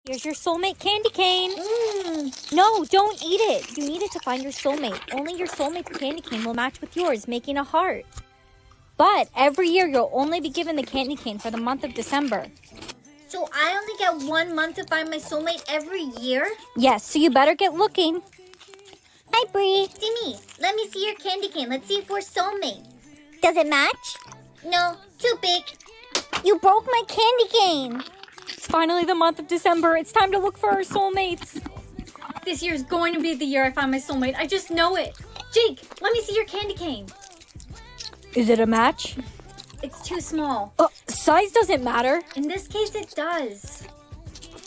Here's your soulmate candy cane. No, don't eat it. You need it to find your soulmate. Only your soulmate's candy cane will match with yours, making a heart. But every year, you'll only be given the candy cane for the month of December. So I only get 1 month to find my soulmate every year? Yes, so you better get looking. Hi, Bree. Timmy, let me see your candy cane. Let's see if we're soulmates. Does it match? No, too big. You broke my candy cane. It's finally the month of December. It's time to look for our soulmates. This year's going to be the year I find my soulmate. I just know it. Jake, let me see your candy cane. Is it a match? It's too small. Size doesn't matter. In this case, it does.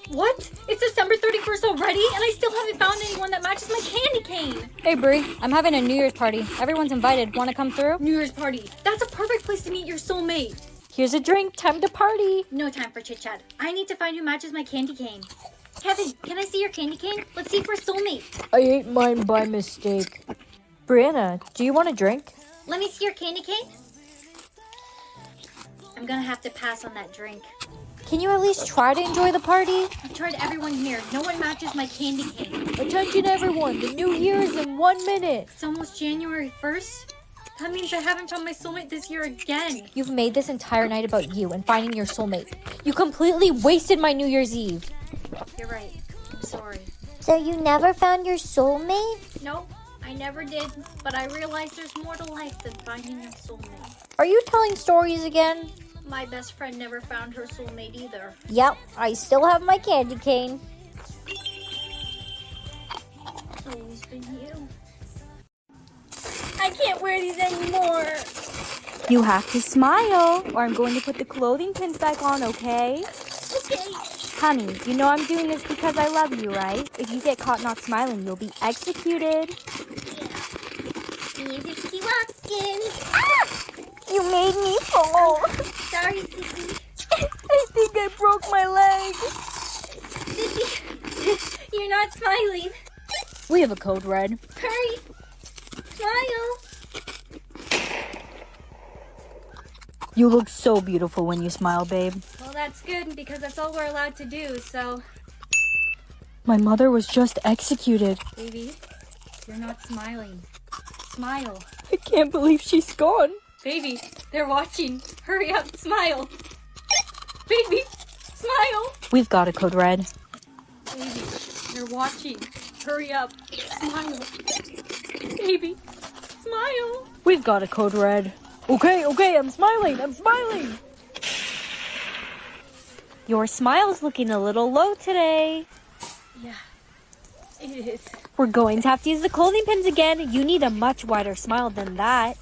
What? It's December 31st already, and I still haven't found anyone that matches my candy cane. Hey, Bree. I'm having a New Year's party. Everyone's invited. Want to come through? New Year's party. That's a perfect place to meet your soulmate. Here's a drink. Time to party. No time for chit-chat. I need to find who matches my candy cane. Kevin, can I see your candy cane? Let's see if we're soulmates. I ate mine by mistake. Brianna, do you want a drink? Let me see your candy cane. I'm gonna have to pass on that drink. Can you at least try to enjoy the party? I've tried everyone here. No one matches my candy cane. Attention everyone, the new year is in 1 minute. It's almost January 1st. That means I haven't found my soulmate this year again. You've made this entire night about you and finding your soulmate. You completely wasted my New Year's Eve. You're right. I'm sorry. So you never found your soulmate? Nope, I never did. But I realized there's more to life than finding your soulmate. Are you telling stories again? My best friend never found her soulmate either. Yep, I still have my candy cane. It's always been you. I can't wear these anymore. You have to smile, or I'm going to put the clothing pins back on, okay? Okay. Honey, you know I'm doing this because I love you, right? If you get caught not smiling, you'll be executed. Easy walking. Ah! You made me fall. Sorry, Sissy. I think I broke my leg. Sissy, you're not smiling. We have a code red. Hurry. Smile. You look so beautiful when you smile, babe. Well, that's good because that's all we're allowed to do, so... My mother was just executed. Baby, you're not smiling. Smile. I can't believe she's gone. Baby, they're watching. Hurry up, smile. Baby, smile. We've got a code red. Baby, they're watching. Hurry up, smile. Baby, smile. We've got a code red. Okay, I'm smiling. Your smile's looking a little low today. Yeah, it is. We're going to have to use the clothing pins again. You need a much wider smile than that.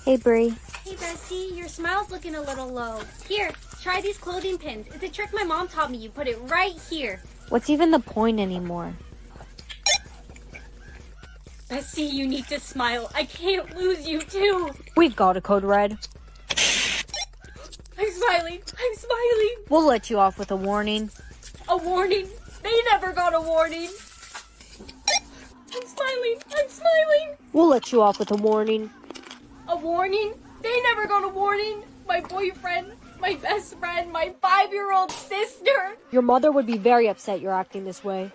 Hey, Bree. Hey, Bestie, your smile's looking a little low. Here, try these clothing pins. It's a trick my mom taught me. You put it right here. What's even the point anymore? Bestie, you need to smile. I can't lose you, too. We've got a code red. I'm smiling. We'll let you off with a warning. A warning? They never got a warning. I'm smiling. We'll let you off with a warning. A warning? They never got a warning. My boyfriend, my best friend, my 5-year-old sister. Your mother would be very upset you're acting this way.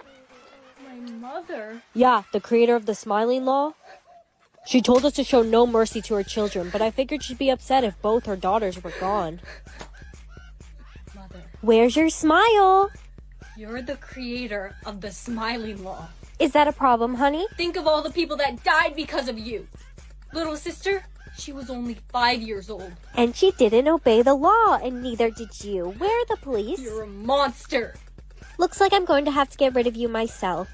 My mother? Yeah, the creator of the smiling law. She told us to show no mercy to her children, but I figured she'd be upset if both her daughters were gone. Mother, Where's your smile? you're the creator of the smiling law. Is that a problem, honey? Think of all the people that died because of you. Little sister, she was only 5 years old. And she didn't obey the law, and neither did you. Where are the police? You're a monster. Looks like I'm going to have to get rid of you myself.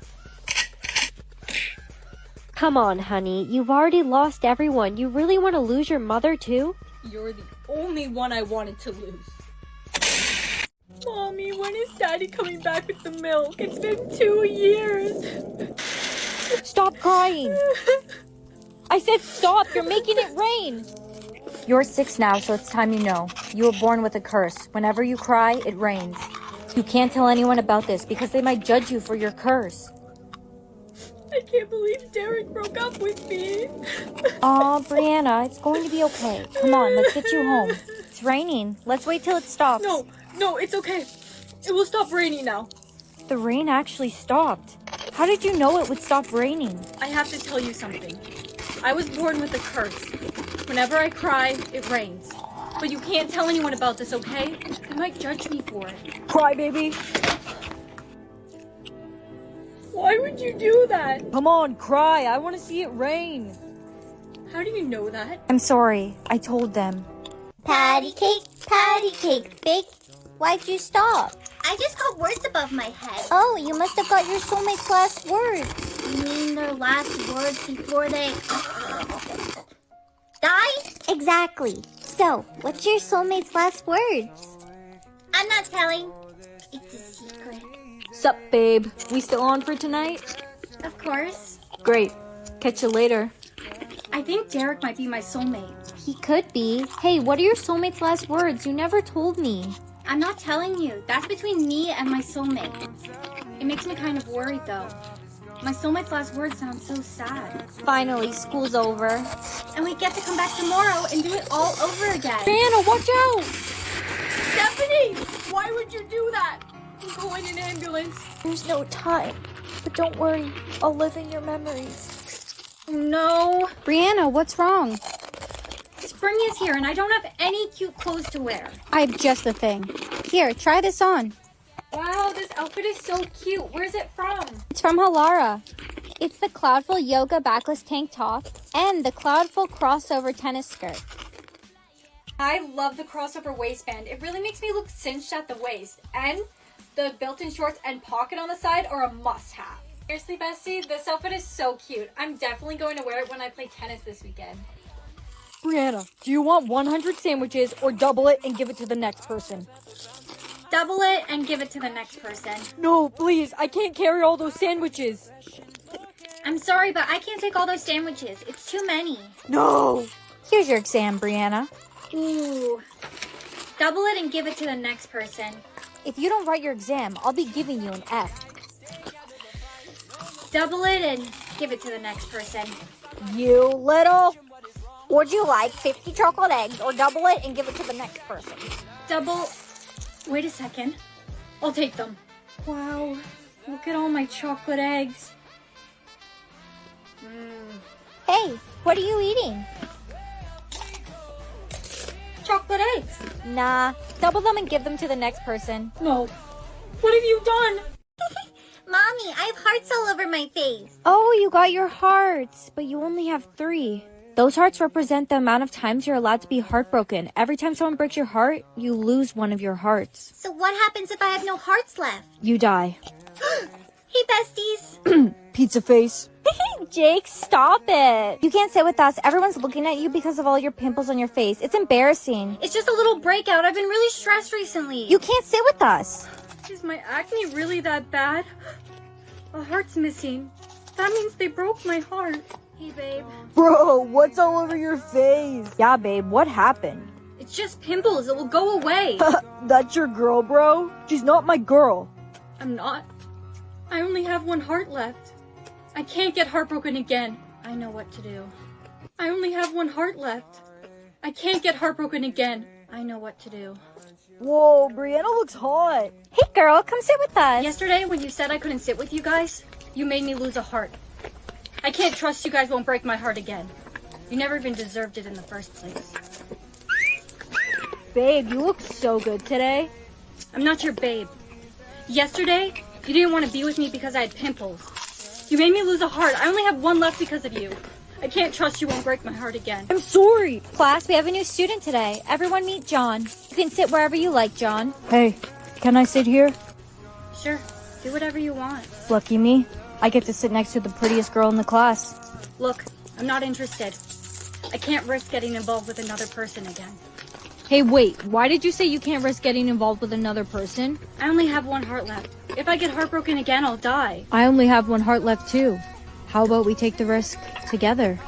Come on, honey. You've already lost everyone. You really want to lose your mother, too? You're the only one I wanted to lose. Mommy, when is Daddy coming back with the milk? It's been 2 years. Stop crying. I said stop. You're making it rain. You're 6 now, so it's time you know. You were born with a curse. Whenever you cry, it rains. You can't tell anyone about this because they might judge you for your curse. I can't believe Derek broke up with me. Aw, Brianna, it's going to be okay. Come on, let's get you home. It's raining. Let's wait till it stops. No, it's okay. It will stop raining now. The rain actually stopped. How did you know it would stop raining? I have to tell you something. I was born with a curse. Whenever I cry, it rains. But you can't tell anyone about this, okay? They might judge me for it. Cry, baby. Why would you do that? Come on, cry. I want to see it rain. How do you know that? I'm sorry. I told them. Patty cake, bake. Why'd you stop? I just got words above my head. Oh, you must have got your soulmate's last words. You mean their last words before they die? Exactly. So, what's your soulmate's last words? I'm not telling. It's a secret. Sup, babe? We still on for tonight? Of course. Great. Catch you later. I think Derek might be my soulmate. He could be. Hey, what are your soulmate's last words? You never told me. I'm not telling you. That's between me and my soulmate. It makes me kind of worried, though. My soulmate's last words sound so sad. Finally, school's over. And we get to come back tomorrow and do it all over again. Brianna, watch out! Stephanie! Why would you do that? I'm calling an ambulance. There's no time. But don't worry. I'll live in your memories. No. Brianna, what's wrong? Spring is here and I don't have any cute clothes to wear. I have just the thing. Here, try this on. Wow, this outfit is so cute. Where's it from? It's from Halara. It's the Cloudful Yoga backless tank top and the Cloudful crossover tennis skirt. I love the crossover waistband. It really makes me look cinched at the waist. And the built-in shorts and pocket on the side are a must-have. Seriously, bestie, this outfit is so cute. I'm definitely going to wear it when I play tennis this weekend. Brianna, do you want 100 sandwiches or double it and give it to the next person? Double it and give it to the next person. No, please. I can't carry all those sandwiches. I'm sorry, but I can't take all those sandwiches. It's too many. No. Here's your exam, Brianna. Ooh. Double it and give it to the next person. If you don't write your exam, I'll be giving you an F. Double it and give it to the next person. You little. Would you like 50 chocolate eggs or double it and give it to the next person? Double. Wait a second. I'll take them. Wow. Look at all my chocolate eggs. Hey, what are you eating? Chocolate eggs. Nah. Double them and give them to the next person. No. What have you done? Mommy, I have hearts all over my face. Oh, you got your hearts, but you only have 3. Those hearts represent the amount of times you're allowed to be heartbroken. Every time someone breaks your heart, you lose one of your hearts. So what happens if I have no hearts left? You die. Hey, besties. Pizza face. Jake, stop it. You can't sit with us. Everyone's looking at you because of all your pimples on your face. It's embarrassing. It's just a little breakout. I've been really stressed recently. You can't sit with us. Is my acne really that bad? A heart's missing. That means they broke my heart. Hey, babe. Bro, what's all over your face? Yeah, babe, what happened? It's just pimples. It will go away. That's your girl, bro? She's not my girl. I'm not. I only have one heart left. I can't get heartbroken again. I know what to do. I only have one heart left. I can't get heartbroken again. I know what to do. Whoa, Brianna looks hot. Hey, girl, come sit with us. Yesterday, when you said I couldn't sit with you guys, you made me lose a heart. I can't trust you guys won't break my heart again. You never even deserved it in the first place. Babe, you look so good today. I'm not your babe. Yesterday, you didn't want to be with me because I had pimples. You made me lose a heart. I only have one left because of you. I can't trust you won't break my heart again. I'm sorry. Class, we have a new student today. Everyone meet John. You can sit wherever you like, John. Hey, can I sit here? Sure, do whatever you want. Lucky me. I get to sit next to the prettiest girl in the class. Look, I'm not interested. I can't risk getting involved with another person again. Hey, wait. Why did you say you can't risk getting involved with another person? I only have one heart left. If I get heartbroken again, I'll die. I only have one heart left, too. How about we take the risk together?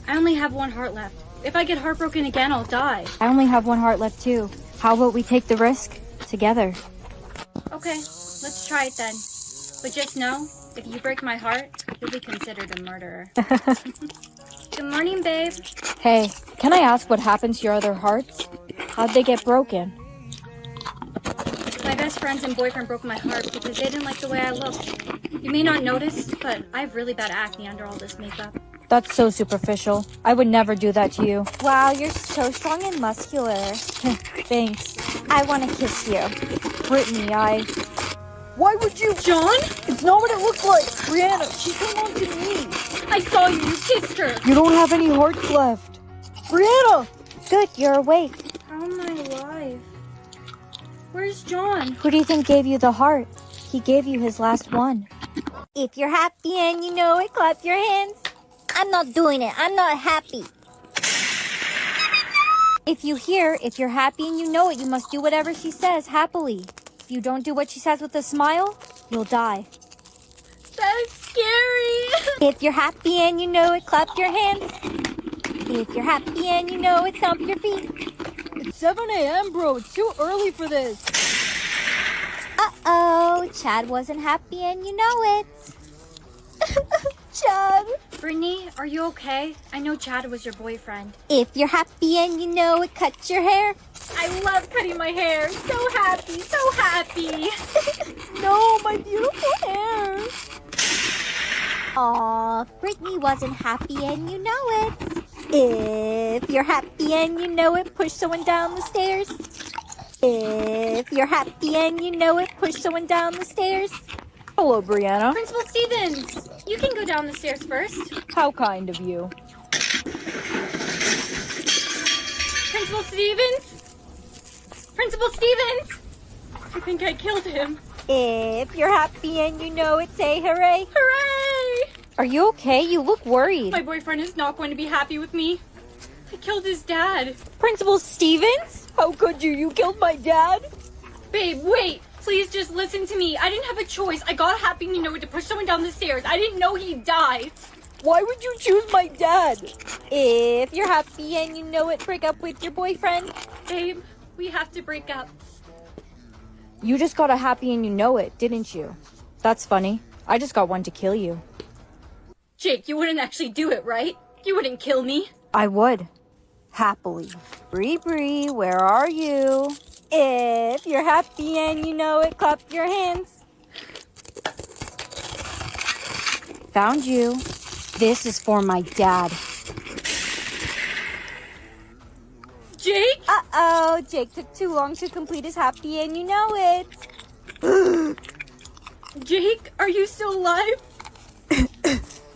I only have one heart left. If I get heartbroken again, I'll die. I only have one heart left, too. How about we take the risk together? Okay, let's try it then. But just know, if you break my heart, you'll be considered a murderer. Good morning, babe. Hey, can I ask what happened to your other hearts? How'd they get broken? My best friends and boyfriend broke my heart because they didn't like the way I looked. You may not notice, but I have really bad acne under all this makeup. That's so superficial. I would never do that to you. Wow, you're so strong and muscular. Thanks. I want to kiss you. Brittany, Why would you? John? It's not what it looked like. Brianna, she came on to me. I saw you. You kissed her. You don't have any hearts left. Brianna! Good, you're awake. How am I alive? Where's John? who do you think gave you the heart? He gave you his last one. If you're happy and you know it, clap your hands. I'm not doing it. I'm not happy. If you're happy and you know it, you must do whatever she says happily. If you don't do what she says with a smile, you'll die. That's scary. If you're happy and you know it, clap your hands. If you're happy and you know it, stomp your feet. It's 7 a.m., bro. It's too early for this. Uh-oh, Chad wasn't happy and you know it. Chad. Brittany, are you okay? I know Chad was your boyfriend. If you're happy and you know it, cut your hair. I love cutting my hair. So happy, so happy. No, my beautiful hair. Aw, Brittany wasn't happy and you know it. If you're happy and you know it, push someone down the stairs. If you're happy and you know it, push someone down the stairs. Hello, Brianna. Principal Stevens, you can go down the stairs first. How kind of you. Principal Stevens? Principal Stevens? I think I killed him. If you're happy and you know it, say hooray. Hooray! Are you okay? You look worried. My boyfriend is not going to be happy with me. I killed his dad. Principal Stevens? How could you? You killed my dad? Babe, wait. Please just listen to me. I didn't have a choice. I got happy and you know it to push someone down the stairs. I didn't know he'd die. Why would you choose my dad? If you're happy and you know it, break up with your boyfriend. Babe, we have to break up. You just got a happy and you know it, didn't you? That's funny. I just got one to kill you. Jake, you wouldn't actually do it, right? You wouldn't kill me. I would. Happily. Bree, where are you? If you're happy and you know it, clap your hands. Found you. This is for my dad. Jake? Uh-oh, Jake took too long to complete his happy and you know it. Jake, are you still alive?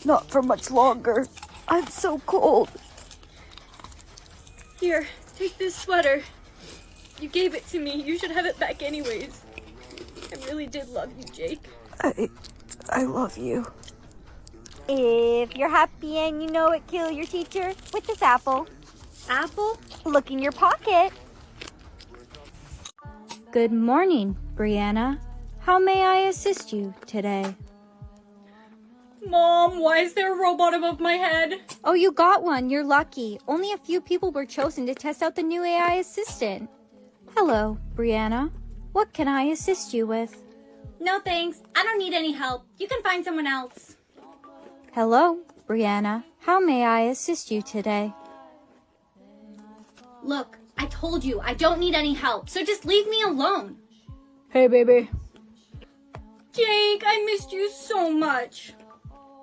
Not for much longer. I'm so cold. Here, take this sweater. You gave it to me. You should have it back anyways. I really did love you, Jake. I love you. If you're happy and you know it, kill your teacher with this apple. Apple? Look in your pocket. Good morning, Brianna. How may I assist you today? Mom, why is there a robot above my head? Oh, you got one. You're lucky. Only a few people were chosen to test out the new AI assistant. Hello, Brianna. What can I assist you with? No thanks. I don't need any help. You can find someone else. Hello, Brianna. How may I assist you today? Look, I told you I don't need any help, so just leave me alone. Hey, baby. Jake, I missed you so much.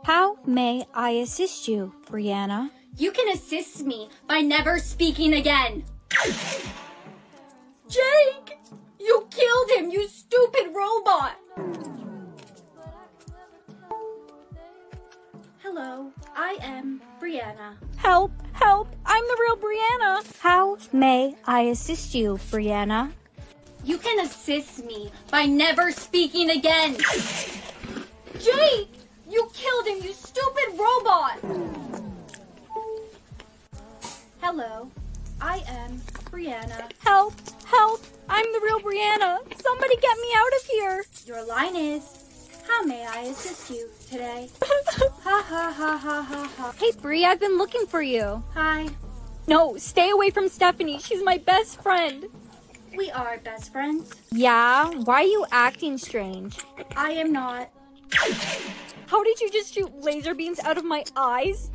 How may I assist you, Brianna? You can assist me by never speaking again. Jake! You killed him, you stupid robot! Hello, I am Brianna. Help! I'm the real Brianna! How may I assist you, Brianna? You can assist me by never speaking again. Jake! You killed him, you stupid robot! Hello, I am Brianna. Help! I'm the real Brianna! Somebody get me out of here! Your line is, how may I assist you today? Ha ha ha ha ha ha. Hey, Bri, I've been looking for you. Hi, No, stay away from Stephanie. She's my best friend. we are best friends. Yeah? Why are you acting strange? I am not. How did you just shoot laser beams out of my eyes?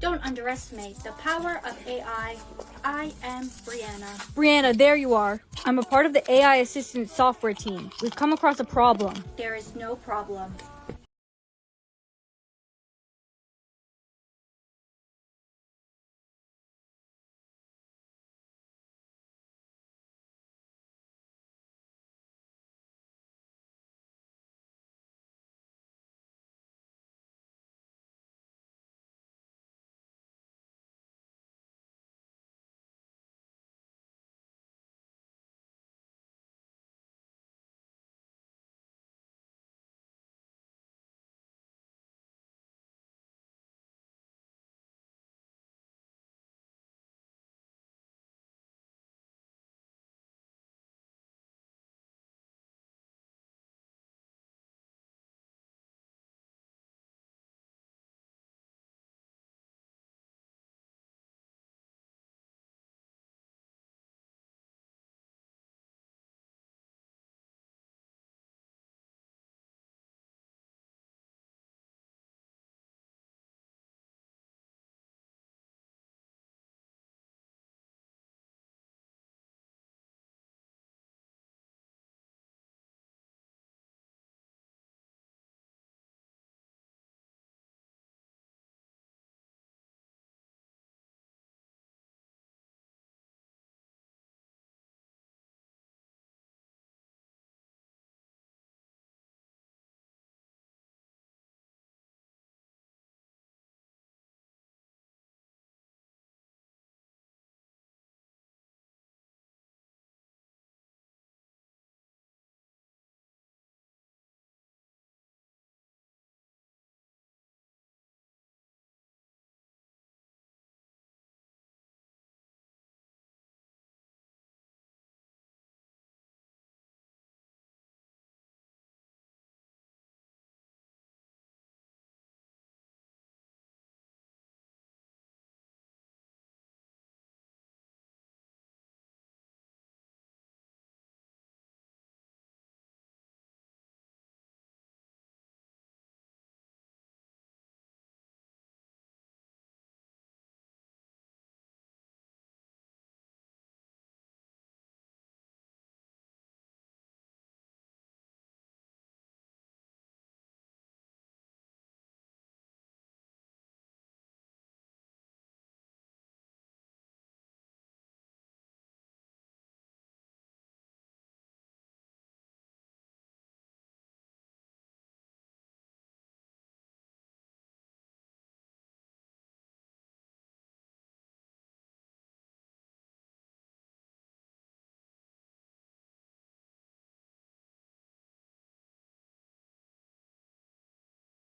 Don't underestimate the power of AI. I am Brianna. Brianna, there you are. I'm a part of the AI assistant software team. We've come across a problem. There is no problem.